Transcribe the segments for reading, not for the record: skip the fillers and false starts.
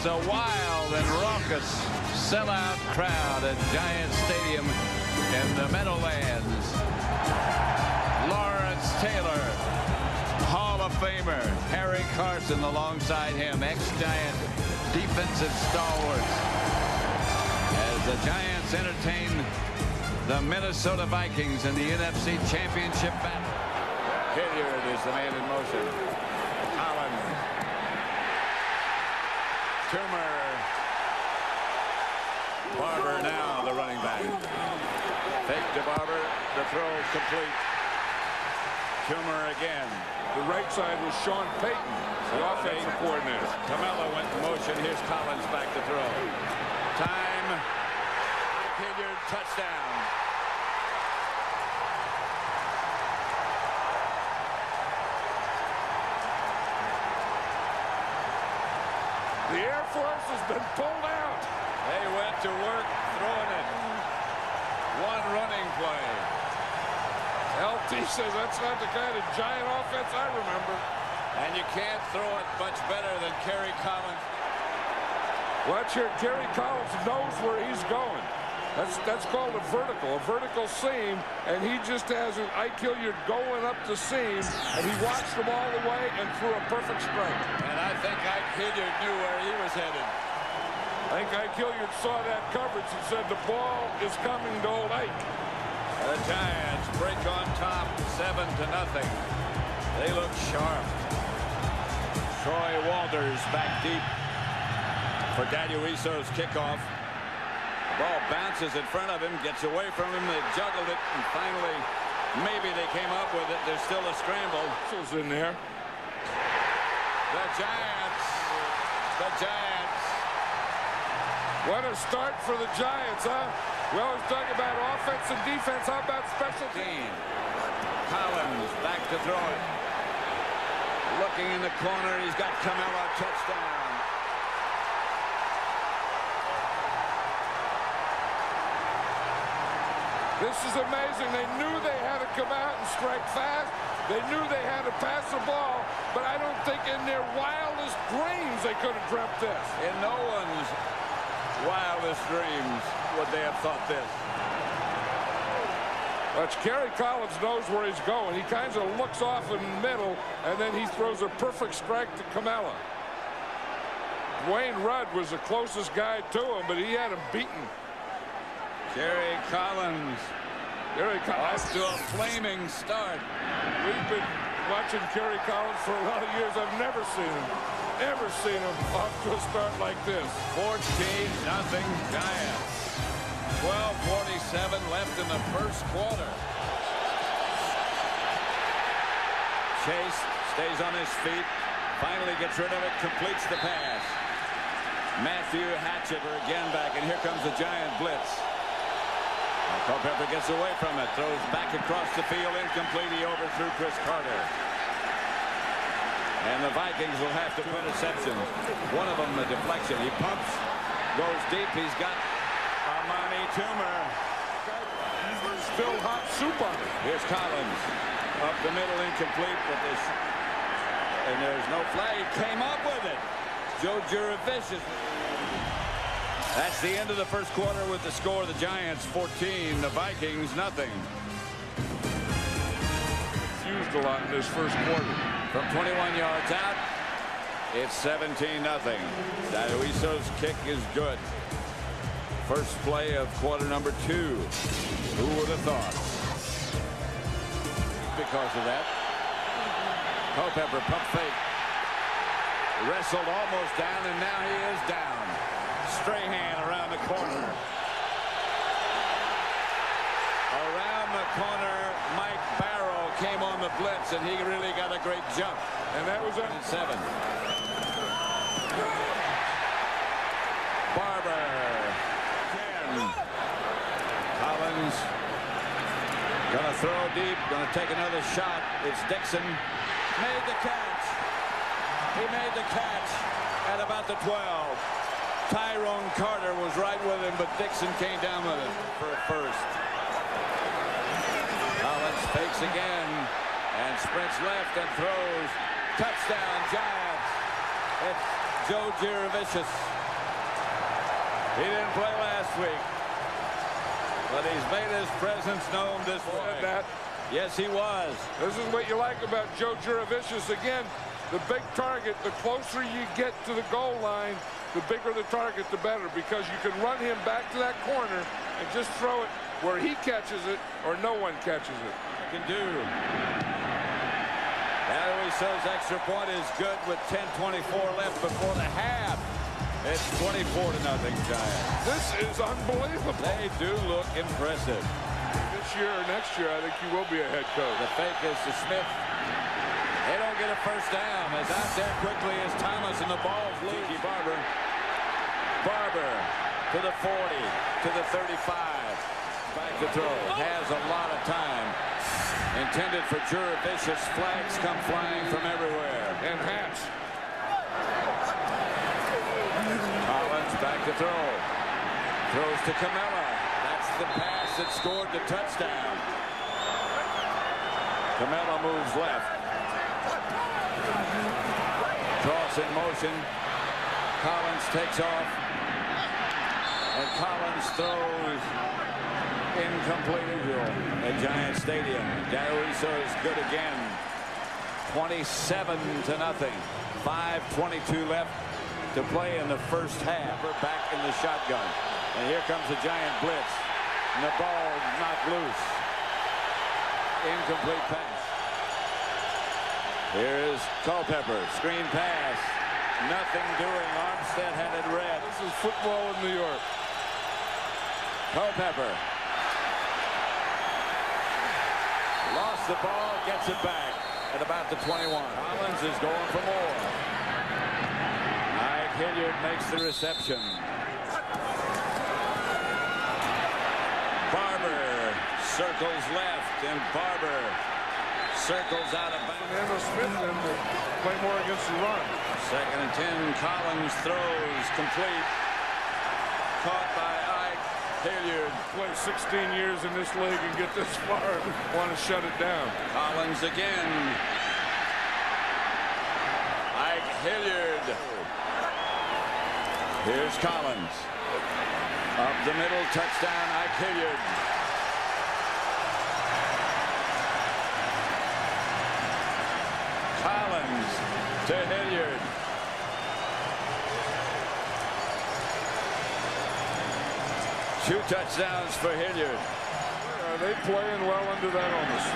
It's a wild and raucous sellout crowd at Giant Stadium in the Meadowlands. Lawrence Taylor, Hall of Famer Harry Carson alongside him, ex-Giant defensive stalwarts, as the Giants entertain the Minnesota Vikings in the NFC Championship battle. Hilliard is the man in motion. Collins. Toomer. Barber now the running back. Fake to Barber. The throw complete. Toomer again. The right side was Sean Payton, the offensive coordinator. Camelo went in motion. Here's Collins back to throw. Time. Hilliard touchdown. The Air Force has been pulled out. They went to work throwing it. One running play. LT says that's not the kind of Giant offense I remember. And you can't throw it much better than Kerry Collins. Watch here, Kerry Collins knows where he's going. That's called a vertical seam, and he just has an Ike Hilliard going up the seam, and he watched them all the way and threw a perfect strike. And I think Ike Hilliard knew where he was headed. I think Ike Hilliard saw that coverage and said the ball is coming to old Ike. The Giants break on top 7-0. They look sharp. Troy Walters back deep for Daniel Isso's kickoff. The ball bounces in front of him, gets away from him. They juggled it, and finally, maybe they came up with it. There's still a scramble. Whistles in there. The Giants. The Giants. What a start for the Giants, huh? We always talk about offense and defense. How about special teams? Collins back to throw it. Looking in the corner. He's got Camelo, touchdown. This is amazing. They knew they had to come out and strike fast. They knew they had to pass the ball, but I don't think in their wildest dreams they could have dreamt this. In no one's wildest dreams would they have thought this. But Kerry Collins knows where he's going. He kind of looks off in the middle, and then he throws a perfect strike to Camelo. Dwayne Rudd was the closest guy to him, but he had him beaten. Kerry Collins. Off to a flaming start. We've been watching Kerry Collins for a lot of years. I've never seen him off to a start like this. 14-0 Giants. 12:47 left in the first quarter. Chase stays on his feet. Finally gets rid of it. Completes the pass. Matthew Hatcheter again back, and here comes the Giant blitz. Culpepper gets away from it, throws back across the field, incomplete. He overthrew Chris Carter. And the Vikings will have to put interceptions. One of them a deflection. He pumps, goes deep. He's got Amani Toomer. Still hot soup on it. Here's Collins. Up the middle, incomplete with this. And there's no flag. He came up with it. Joe Juravicius. That's the end of the first quarter with the score. The Giants 14, the Vikings nothing. Used a lot in this first quarter. From 21 yards out, it's 17-0. Daniel Isso's kick is good. First play of quarter number 2. Who would have thought? Because of that. Culpepper pump fake. Wrestled almost down, and now he is down. Strahan around the corner. Around the corner, Mike Barrow came on the blitz, and he really got a great jump. And that was on 7. Barber. 10. Collins. Gonna throw deep, gonna take another shot. It's Dixon. Made the catch. He made the catch at about the 12. Tyrone Carter was right with him, but Dixon came down with it for a first. Collins fakes again and sprints left and throws. Touchdown, Giants. It's Joe Giravicius. He didn't play last week, but he's made his presence known this week. Yes, he was. This is what you like about Joe Giravicius. Again, the big target, the closer you get to the goal line, the bigger the target, the better, because you can run him back to that corner and just throw it where he catches it or no one catches it. Can do. Darius's extra point is good with 10:24 left before the half. It's 24-0 Giants. This is unbelievable. They do look impressive. This year or next year, I think he will be a head coach. The fake is to Smith. They don't get a first down. As out there quickly as Thomas, and the ball's loose. Barber. Barber to the 40, to the 35. Back to throw. Has a lot of time. Intended for Giravicius. Flags come flying from everywhere. And hats. Collins back to throw. Throws to Camilla. That's the pass that scored the touchdown. Camilla moves left. Cross in motion. Collins takes off. And Collins throws incomplete at Giant Stadium. Dariuso is good again. 27-0. 5:22 left to play in the first half. We're back in the shotgun. And here comes the Giant blitz. And the ball knocked loose. Incomplete pass. Here is Culpepper. Screen pass. Nothing doing. Armstead had it read. This is football in New York. Culpepper. Lost the ball. Gets it back at about the 21. Collins is going for more. Ike Hilliard makes the reception. Barber circles left, and Barber circles out of bounds. Fernando Smith then will play more against the run. 2nd and 10. Collins throws complete. Caught by Ike Hilliard. Play 16 years in this league and get this far. Want to shut it down. Collins again. Ike Hilliard. Here's Collins. Up the middle, touchdown, Ike Hilliard. Collins to Hilliard. Two touchdowns for Hilliard. Are they playing well under that onus?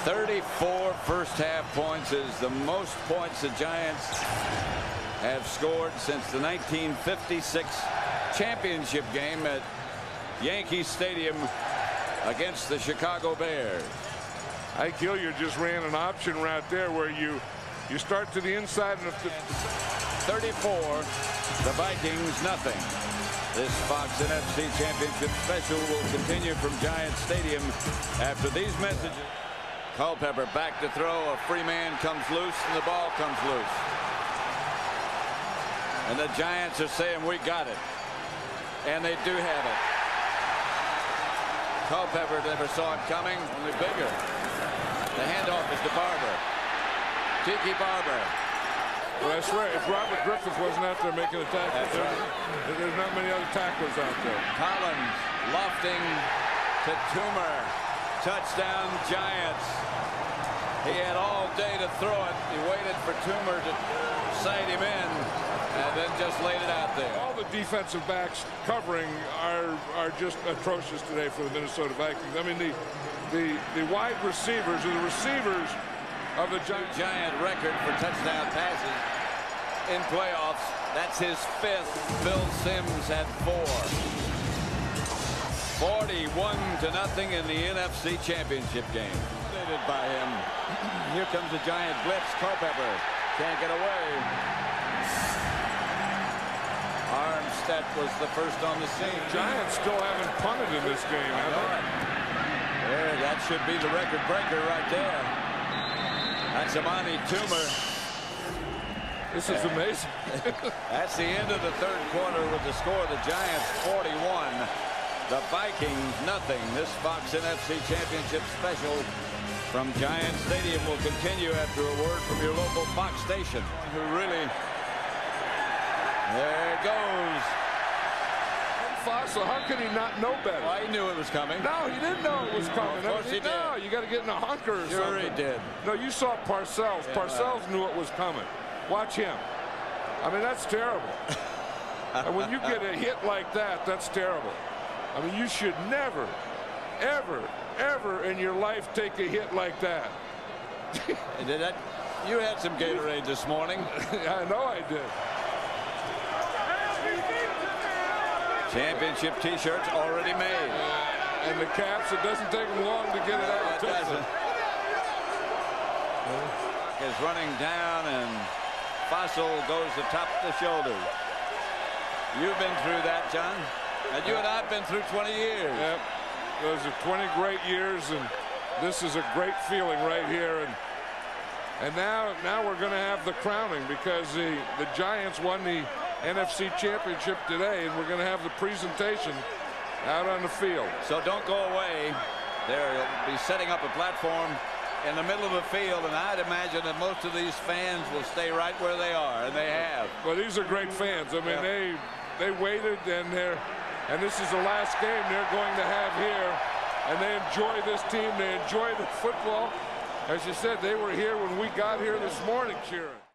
34 first half points is the most points the Giants have scored since the 1956 championship game at Yankee Stadium against the Chicago Bears. Ike Hilliard just ran an option route there where you start to the inside and 34, the Vikings nothing. This Fox NFC Championship special will continue from Giant Stadium after these messages. Culpepper back to throw. A free man comes loose, and the ball comes loose. And the Giants are saying, we got it. And they do have it. Culpepper never saw it coming, only bigger. The handoff is to Barber. Tiki Barber. Well, that's right. If Robert Griffith wasn't out there making a tackle, That's right. There's not many other tacklers out there. Collins lofting to Toomer. Touchdown Giants. He had all day to throw it. He waited for Toomer to sight him in and then just laid it out there. All the defensive backs covering are just atrocious today for the Minnesota Vikings. I mean, the wide receivers or the receivers of the Giant record for touchdown passes in playoffs. That's his 5th. Phil Simms had 4. 41-0 in the NFC Championship game. Leaded by him. Here comes the Giant blitz. Culpepper can't get away. Armstead was the first on the scene. Giants still haven't punted in this game, have they? There, that should be the record breaker right there. That's Amani Toomer. This is amazing. That's the end of the 3rd quarter with the score. The Giants 41. The Vikings nothing. This Fox NFC Championship special from Giant Stadium will continue after a word from your local Fox station. Who really... There it goes. Fossil, how could he not know better? Well, he knew it was coming. No, he didn't know it was coming. Of course he did. No, you got to get in a hunker or something. Sure he did. No, you saw Parcells. Yeah, Parcells knew it was coming. Watch him. I mean, that's terrible. And when you get a hit like that, that's terrible. I mean, you should never, ever, ever in your life take a hit like that. Did that? You had some Gatorade this morning. I know I did. Championship T-shirts already made. And the caps, it doesn't take them long to get it out. It doesn't. Is running down, and Fossil goes to top the shoulders. You've been through that, John. And you and I have been through 20 years. Yep. Those are 20 great years, and this is a great feeling right here. And now we're going to have the crowning, because the Giants won the NFC Championship today, and we're going to have the presentation out on the field. So don't go away. They'll be setting up a platform in the middle of the field, and I'd imagine that most of these fans will stay right where they are, and they have. Well, these are great fans. I mean, they waited, and this is the last game they're going to have here, and they enjoy this team. They enjoy the football. As you said, they were here when we got here this morning cheering.